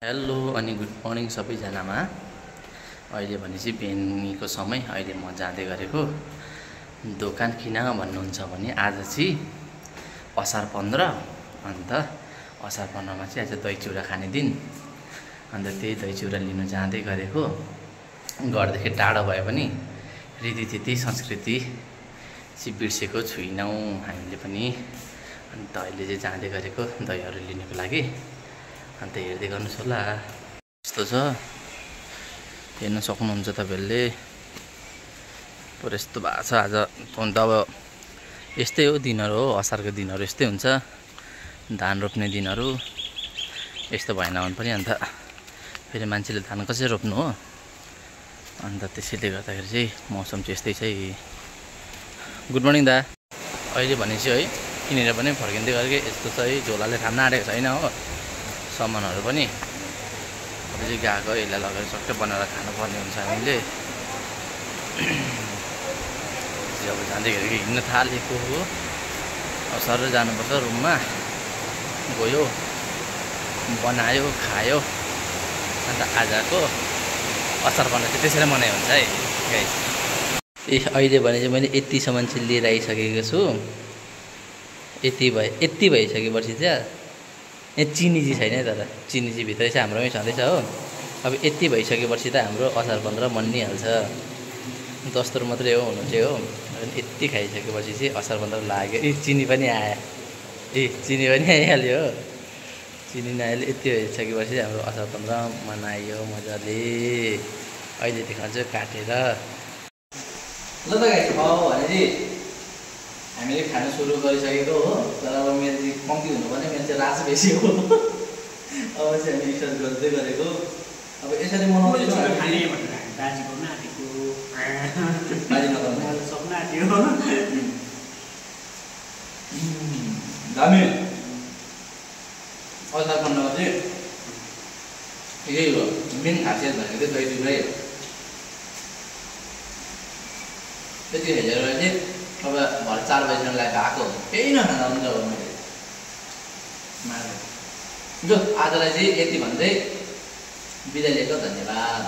Hello अनि good morning सबैजनामा। अहिले भनेपछि बिहानीको समय। अहिले म जाँदै गरेको दोकान किन भन्नुहुन्छ भने आज चाहिँ असार 15 अन्त असार 15 मा चाहिँ आज दही चिउरा खाने दिन। अन्त त्यही दही चिउरा लिन जाँदै गरेको। घरदेखि टाढो भए पनि रीतिथिति संस्कृति चाहिँ बिर्सेको छुइनौँ हामीले पनि। अन्त अहिले चाहिँ जाँदै गरेको दहीहरू लिनको लागि। अन्त हेर्दै गर्नुहोस् होला यस्तो छ, हेर्न सक्नुहुन्छ तपाईँहरूले। पुरा यस्तो भएको छ आज। त अब यस्तै हो दिनहरू, हो असारको दिनहरू यस्तै हुन्छ, धान रोप्ने दिनहरू। यस्तो भएन भने पनि अन्त फेरि मान्छेले धान कसरी रोप्नु हो। अन्त त्यसैले गर्दाखेरि चाहिँ मौसम चाहिँ यस्तै छ है। गुड मर्निङ दा। अहिले भनेपछि है किनेर पनि फर्किँदै गरेको यस्तो छ है। झोलाले थाम्न आँटेको छैन हो सामानहरू पनि। अब चाहिँ गएको यसलाई लगेर सबै बनाएर खानुपर्ने हुन्छ हामीले। अब जाँदै गरेको हिँड्न थालेको हो। अब सर जानुपर्छ रुममा। गयो बनायो खायो। अन्त आजको असार 15 चाहिँ त्यसरी मनाइ हुन्छ है गाइस। अहिले भने चाहिँ मैले यतिसम्म चाहिँ लिएर आइसकेको छु। यति भइसकेपछि चाहिँ यहाँ चिनी चाहिँ छैन है, तर चिनी चाहिँ भित्रै चाहिँ हाम्रोमै छँदैछ हो। अब यति भइसकेपछि त हाम्रो असार 15 मनिहाल्छ। दस्तुर मात्रै हो हुनु चाहिँ हो। यति खाइसकेपछि चाहिँ असार 15 लाग्यो। चिनी पनि आयो। चिनी पनि आइहाल्यो हो। चिनी नआइले यति भइसकेपछि हाम्रो असार 15 मनायो मजाले। अहिले देखाउँछु काटेर। ल त गाइस, भनेपछि हामीले खानु सुरु गरिसकेको हो। तर अब मेरो चाहिँ कम्ती हुनुपर्ने, मेरो चाहिँ रास बेसी हो। अब चाहिँ हामी रिसर्च गर्दै गरेको। अब यसरी मनाउँदै दामी असार 15 चाहिँ यही हो मेन खासियत भनेको चाहिँ दही चिउरै हो। त्यति हेरेर चाहिँ अब भरे 4 बजीलाई गएको केही नखाँदा हुन्छ हो। मैले जो आजलाई चाहिँ यति भन्दै बिदा लिएको। धन्यवाद।